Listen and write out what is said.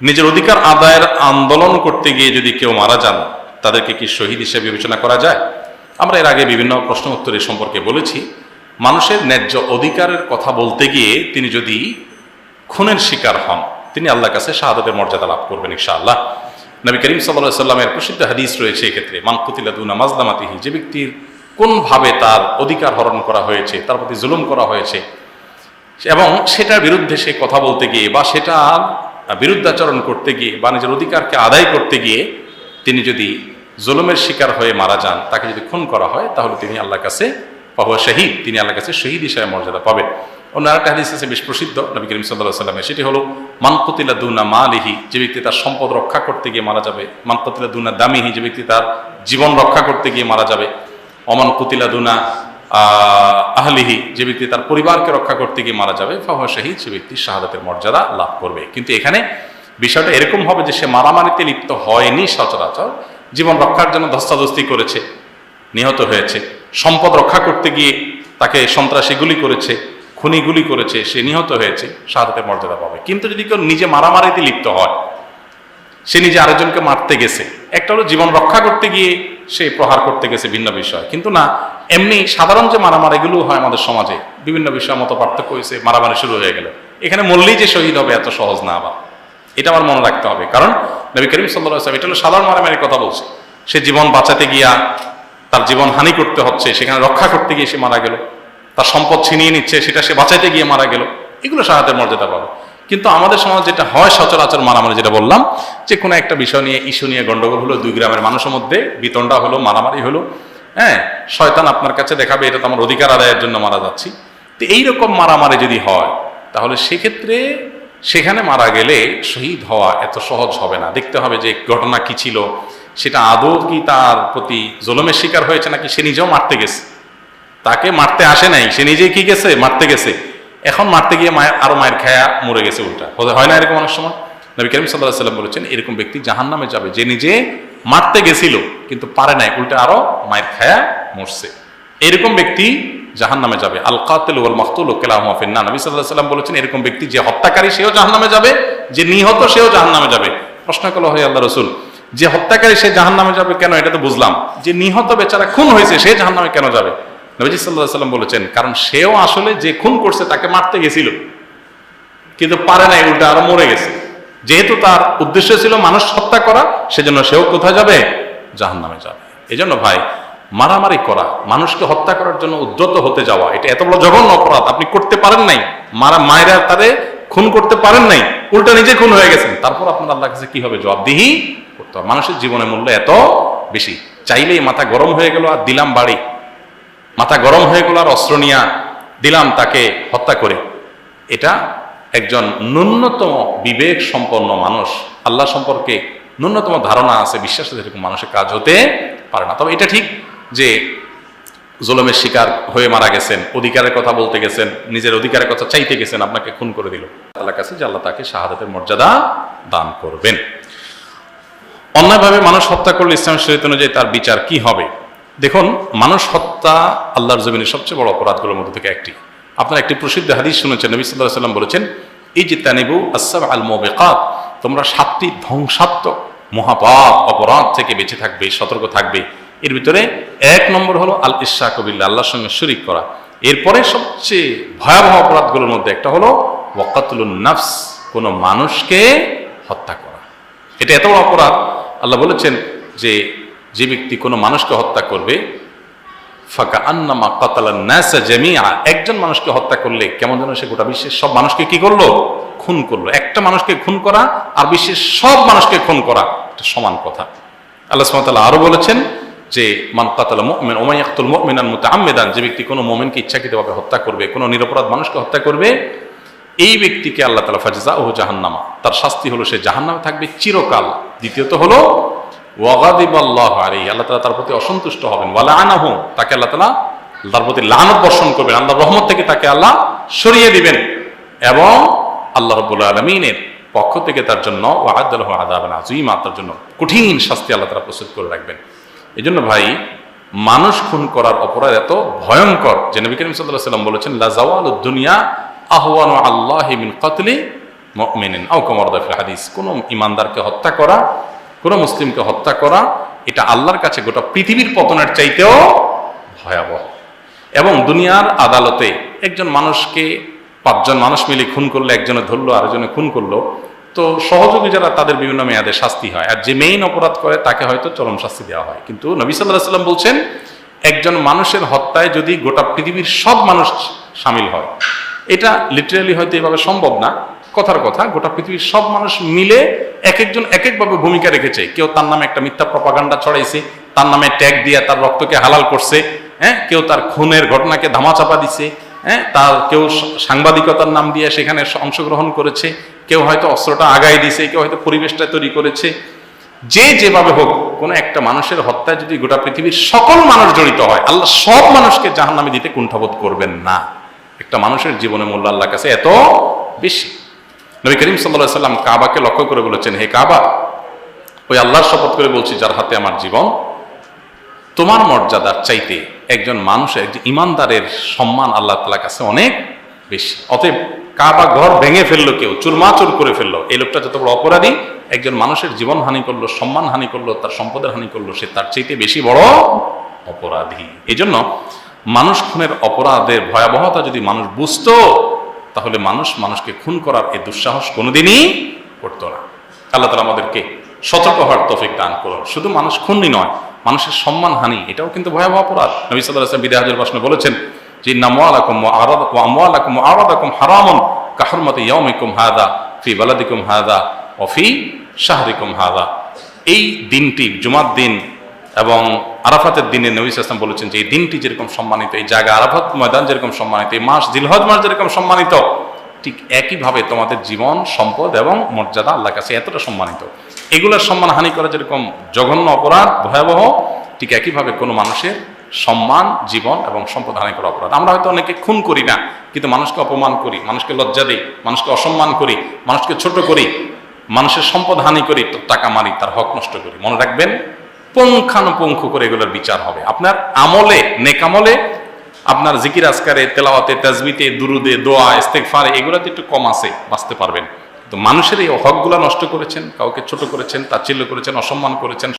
নিজের অধিকার আদায়ের আন্দোলন করতে গিয়ে যদি কেউ মারা যান, তাদেরকে কি শহীদ হিসেবে বিবেচনা করা যায়? আমরা এর আগে বিভিন্ন প্রশ্ন উত্তরের সম্পর্কে বলেছি, মানুষের ন্যায্য অধিকারের কথা বলতে গিয়ে তিনি যদি খুনের শিকার হন, তিনি আল্লাহর কাছে শাহাদাতের মর্যাদা লাভ করবেন ইনশাআল্লাহ। নবী করিম সাল্লাল্লাহু আলাইহি সাল্লামের প্রসিদ্ধ হাদিস রয়েছে এক্ষেত্রে, মান কুতিলা দুনা মাজলামাতিহি, যে ব্যক্তির কোনভাবে তার অধিকার হরণ করা হয়েছে, তার প্রতি জুলুম করা হয়েছে, এবং সেটার বিরুদ্ধে সে কথা বলতে গিয়ে বা সেটা বিরুদ্ধাচরণ করতে গিয়ে বা নিজের অধিকারকে আদায় করতে গিয়ে তিনি যদি জুলুমের শিকার হয়ে মারা যান, তাকে যদি খুন করা হয়, তাহলে তিনি আল্লাহর কাছে ফাহুয়া শহীদ, তিনি আল্লাহর কাছে শহীদ হিসেবে মর্যাদা পাবেন। অন্য আরেকটা হাদিস আছে বেশ প্রসিদ্ধ নবী করিম সাল্লাল্লাহু আলাইহি সাল্লামের, সেটি হলো মান কুতিলা দুনা মালিহি, যে ব্যক্তি তার সম্পদ রক্ষা করতে গিয়ে মারা যাবে। মান কুতিলা দুনা দামিহি, যে ব্যক্তি তার জীবন রক্ষা করতে গিয়ে মারা যাবে। অমান কুতিলা দুনা আহলিহি, যে ব্যক্তি তার পরিবারকে রক্ষা করতে গিয়ে মারা যাবে, ফাহুয়া শহীদ, সে ব্যক্তি শাহাদাতের মর্যাদা লাভ করবে। কিন্তু এখানে বিষয়টা এরকম হবে যে সে মারামারিতে লিপ্ত হয়নি, সচরাচর জীবন রক্ষার জন্য ধস্তাধস্তি করেছে, নিহত হয়েছে, সম্পদ রক্ষা করতে গিয়ে তাকে সন্ত্রাসী গুলি করেছে, খুনি গুলি করেছে, সে নিহত হয়েছে, শাহাদাতের মর্যাদা পাবে। কিন্তু যদি কেউ নিজে মারামারিতে লিপ্ত হয়, সে নিজে আরেকজনকে মারতে গেছে, একটা হলো জীবন রক্ষা করতে গিয়ে সে প্রহার করতে গেছে, ভিন্ন বিষয়। কিন্তু না, এমনি সাধারণ যে মারামারিগুলো হয় আমাদের সমাজে, বিভিন্ন বিষয় মতো পার্থক্য হয়েছে, মারামারি শুরু হয়ে গেল, এখানে মরলেই যে শহীদ হবে এত সহজ না। আবার এটা আমার মনে রাখতে হবে, কারণ নবী করিম সাল্লাল্লাহু আলাইহি ওয়াসাল্লাম এটা হলো সাধারণ মারামারির কথা বলছে। সে জীবন বাঁচাতে গিয়া তার জীবন হানি করতে হচ্ছে, সেখানে রক্ষা করতে গিয়ে সে মারা গেল, তার সম্পদ ছিনিয়ে নিচ্ছে, সেটা সে বাঁচাইতে গিয়ে মারা গেল, এগুলো শাহাদাতের মর্যাদা পাবে। কিন্তু আমাদের সমাজ যেটা হয় সচরাচর মারামারি, যেটা বললাম, যে কোনো একটা বিষয় নিয়ে, ইস্যু নিয়ে গন্ডগোল হলো, দুই গ্রামের মানুষের মধ্যে বিতণ্ডা হলো, মারামারি হলো, হ্যাঁ, শয়তান আপনার কাছে দেখাবে এটা তো আমার অধিকার আদায়ের জন্য মারা যাচ্ছি। তো এইরকম মারামারি যদি হয়, তাহলে সেক্ষেত্রে সেখানে মারা গেলে শহীদ হওয়া এত সহজ হবে না। দেখতে হবে যে ঘটনা কি ছিল, সেটা আদৌ কি তার প্রতি জুলুমের শিকার হয়েছে, নাকি সে নিজেও মারতে গেছে, তাকে মারতে আসে নাই, সে নিজেই কি গেছে, মারতে গেছে, এখন মারতে গিয়ে আরো মায়ের খায়া মরে গেছে উল্টা। হয় না এরকম অনেক সময়? নবী করিম সাল্লাল্লাহু আলাইহি ওয়াসাল্লাম বলেছেন, এরকম ব্যক্তি জাহান্নামে যাবে, যে নিজে মারতে গেছিল কিন্তু পারে নাই, উল্টা আরো মায়ের খায়া মরছে, এরকম ব্যক্তি জাহান্নামে যাবে। আল কাতিল ওয়াল মাকতুল কিলাহুমা ফিন্নার, নবী সাল্লাল্লাহু আলাইহি ওয়াসাল্লাম বলেছেন, এরকম ব্যক্তি, যে হত্যাকারী সেও জাহান্নামে যাবে, যে নিহত সেও জাহান্নামে যাবে। প্রশ্ন করলো, হয় আল্লাহ রাসূল, যে হত্যাকারী সে জাহান্নামে যাবে কেন? এটা তো বুঝলাম, যে নিহত বেচারা খুন হয়েছে সে জাহান্নামে কেন যাবে? নবীজি সাল্লাল্লাহু আলাইহি ওয়াসাল্লাম বলেছেন, কারণ সেও আসলে যে খুন করছে তাকে মারতে গেছিল কিন্তু পারে নাই, উল্টা আরো মরে গেছে। যেহেতু তার উদ্দেশ্য ছিল মানুষ হত্যা করা, সেজন্য সেও কোথায় যাবে? জাহান্নামে যাবে। এজন্য ভাই, মারামারি করা, মানুষকে হত্যা করার জন্য উদ্যত হতে যাওয়া, এটা এত বড় জঘন্য অপরাধ। আপনি করতে পারেন নাই, মায়েরা তারে খুন করতে পারেন নাই, উল্টা নিজে খুন হয়ে গেছেন, তারপর আপনার আল্লাহর কাছে কি হবে? জবাবদিহি করতে হবে। মানুষের জীবনের মূল্য এত বেশি, চাইলেই মাথা গরম হয়ে গেল আর দিলাম বাড়ি, মাথা গরম হয়ে গেল আর অস্ত্র নিয়ে দিলাম তাকে হত্যা করে, এটা একজন ন্যূনতম বিবেক সম্পন্ন মানুষ, আল্লাহ সম্পর্কে ন্যূনতম ধারণা আছে, বিশ্বাস আছে, এরকম মানুষের কাজ হতে পারে না। তবে এটা ঠিক যে জুলুমের শিকার হয়ে মারা গেছেন, অধিকারের কথা বলতে গেছেন, নিজের অধিকারের কথা চাইতে গেছেন, আপনাকে খুন করে দিল, আল্লাহর কাছে যে আল্লাহ তাকে শাহাদাতের মর্যাদা দান করবেন। অন্যায়ভাবে মানুষ হত্যা করলে ইসলামের শরীয়ত অনুযায়ী তার বিচার কি হবে? দেখুন, মানুষ হত্যা আল্লাহর জমিনের সবচেয়ে বড় অপরাধগুলোর মধ্যে থেকে একটি। আপনারা একটি প্রসিদ্ধ হাদিস শুনেছেন, নবী সাল্লাল্লাহু আলাইহি ওয়াসাল্লাম বলেছেন, ইজতানিবু আস-সাবআল মুবিকাত, তোমরা 7টি ধ্বংসাত্মক মহাপাপ অপরাধ থেকে বেঁচে থাকবে, সতর্ক থাকবে। এর ভিতরে 1 নম্বর হলো আল ইশরাকু বিল্লাহ, আল্লাহর সঙ্গে শরীক করা। এরপরে সবচেয়ে ভয়াবহ অপরাধগুলোর মধ্যে একটা হলো ওয়াকাতুলুন নাফস, কোনো মানুষকে হত্যা করা। এটা এত বড় অপরাধ, আল্লাহ বলেছেন যে যে ব্যক্তি কোনো মানুষকে হত্যা করবে, ফাকা আন্নামা কাতালান নাসা জামিআ, একজন মানুষকে হত্যা করলে কেমন যেন সে গোটা বিশ্বের সব মানুষকে কি করলো? খুন করলো। একটা মানুষকে খুন করা আর বিশ্বের সব মানুষকে খুন করা এটা সমান কথা। আল্লাহ সুবহানাহু ওয়া তাআলা আরো বলেছেন যে মান কাতালা মুমিন ওয়া মান ইয়াকতুল মুমিনান মুতাআম্মিদান, যে ব্যক্তি কোনো মুমিনকে ইচ্ছাকৃতভাবে হত্যা করবে, কোনো নিরপরাধ মানুষকে হত্যা করবে, এই ব্যক্তিকে আল্লাহ তাআলা ফাজাযাউহু জাহান্নামা, তার শাস্তি হলো সে জাহান্নামে থাকবে চিরকাল। দ্বিতীয়ত হলো ওয়াগাদিবাল্লাহু আলাইহি, আল্লাহ তাআলা তার প্রতি অসন্তুষ্ট হবেন, ওয়া লাআনাহু, তাকে আল্লাহ তাআলা তার প্রতি লানত বর্ষণ করবেন, আল্লাহর রহমত থেকে তাকে আল্লাহ সরিয়ে দিবেন, এবং আল্লাহ রাব্বুল আলামিনের পক্ষ থেকে তার জন্য ওয়া'আদ্দা লাহু আযাবান আযীমা, তার জন্য কঠিন শাস্তি আল্লাহ তাআলা প্রস্তুত করে রাখবেন। এজন্য ভাই, মানুষ খুন করার অপরাধ এত ভয়ঙ্কর যে নবী করিম সাল্লাল্লাহু আলাইহি ওয়াসাল্লাম বলেছেন, লা যাওয়ালুদ দুনিয়া আহওয়ানু আল্লাহি মিন কাতলি মুমিনিন আও কামা ওয়ারদা ফিল হাদিস, কোন ইমানদারকে হত্যা করা, কোন মুসলিমকে হত্যা করা, এটা আল্লাহর কাছে গোটা পৃথিবীর পতনের চাইতেও ভয়াবহ। এবং দুনিয়ার আদালতে একজন মানুষকে 5 জন মানুষ মিলে খুন করলে, একজনে ধরলো আরেকজনে খুন করলো, তো সহযোগী যারা তাদের বিভিন্ন মেয়াদে শাস্তি হয়, আর যে মেইন অপরাধ করে তাকে হয়তো চরম শাস্তি দেওয়া হয়। কিন্তু নবী সাল্লাল্লাহু আলাইহি ওয়াসাল্লাম বলছেন, একজন মানুষের হত্যায় যদি গোটা পৃথিবীর সব মানুষ শামিল হয়, এটা লিটারালি হয়তো এভাবে সম্ভব না, কথার কথা, গোটা পৃথিবীর সব মানুষ মিলে এক একজন এক একভাবে ভূমিকা রেখেছে। কেউ তার নামে একটা মিথ্যা প্রপাগান্ডা ছড়াইছে, তার নামে ট্যাগ দিয়ে তার রক্তকে হালাল করছে, কেউ তার খুনের ঘটনাকে ধামাচাপা দিছে, তার কেউ সাংবাদিকতার নাম দিয়ে সেখানে অংশগ্রহণ করেছে, কেউ হয়তো অস্ত্রটা আগায় দিছে, কেউ হয়তো পরিবেশটা তৈরি করেছে। যে যেভাবে হোক, কোনো একটা মানুষের হত্যায় যদি গোটা পৃথিবীর সকল মানুষ জড়িত হয়, আল্লাহ সব মানুষকে জাহান্নামে দিতে কুণ্ঠাবোধ করবেন না। একটা মানুষের জীবনে মূল্য আল্লাহর কাছে এত বেশি। নবী করিম সাল্লাল্লাহু আলাইহি ওয়াসাল্লাম কাবাকে লক্ষ্য করে বলেছেন, হে কাবা, ওই আল্লাহর শপথ করে বলছি যার হাতে আমার জীবন, তোমার মর্যাদার চাইতে একজন মানুষের, একজন ইমানদারের সম্মান আল্লাহ তাআলার কাছে অনেক বেশি। অতএব কাবা ঘর ভেঙে ফেললো, কেউ চুরমাচুর করে ফেললো, এই লোকটা যত বড় অপরাধী, একজন মানুষের জীবন হানি করলো, সম্মান হানি করলো, তার সম্পদের হানি করলো, সে তার চাইতে বেশি বড় অপরাধী। এই জন্য মানুষ খুনের অপরাধের ভয়াবহতা যদি মানুষ বুঝতো, তাহলে মানুষ মানুষকে খুন করার এই দুঃসাহস কোনোদিনই করতো না। আল্লাহ তাআলা আমাদেরকে সতর্ক হওয়ার তৌফিক দান করুন। শুধু মানুষ খুনই নয়, মানুষের সম্মান হানি, এটাও কিন্তু ভয়াবহ অপরাধ। নবী সাল্লাল্লাহু আলাইহি ওয়াসাল্লাম বিদায় হজের ভাষণে বলেছেন যে, ইন্না আমওয়ালাকুম ওয়া আমওয়ালাকুম ওয়া আরাদাকুম হারামুন কাহুরমাতি ইয়াউমিকুম হাযা ফি বালাদিকুম হাযা ওয়া ফি শাহরিকুম হাযা। এই দিনটি, জুমার দিন এবং আরাফাতের দিনে নবী সাল্লাল্লাহু আলাইহি ওয়াসাল্লাম বলেছেন যে এই দিনটি যেরকম সম্মানিত, এই জায়গা আরাফাত ময়দান যেরকম সম্মানিত, এই মাস জিলহজ মাস যেরকম সম্মানিত, ঠিক একইভাবে তোমাদের জীবন, সম্পদ এবং মর্যাদা আল্লাহর কাছে এতটা সম্মানিত। এগুলোর সম্মান হানি করা যেরকম জঘন্য অপরাধ, ভয়াবহ, ঠিক একইভাবে কোনো মানুষের সম্মান, জীবন এবং সম্পদ হানি করা অপরাধ। আমরা হয়তো অনেকে খুন করি না, কিন্তু মানুষকে অপমান করি, মানুষকে লজ্জা দিই, মানুষকে অসম্মান করি, মানুষকে ছোট করি, মানুষের সম্পদ হানি করি, তো টাকা মারি, তার হক নষ্ট করি। মনে রাখবেন, পুঙ্খানুপুঙ্খ করে এগুলোর বিচার হবে। আপনার আমলে, নেক আমলে, আপনার জিকির আজকারে, তেলাওয়াতে, তাজবিতে, দুরুদে, দোয়া, ইস্তেগফারে, এগুলোতে একটু কম আছে, বাঁচতে পারবেন। তো মানুষের এই হকগুলা নষ্ট করেছেন, কাউকে ছোট করেছেন, তাচ্ছিল্য করেছেন, অসম্মান করেছেন।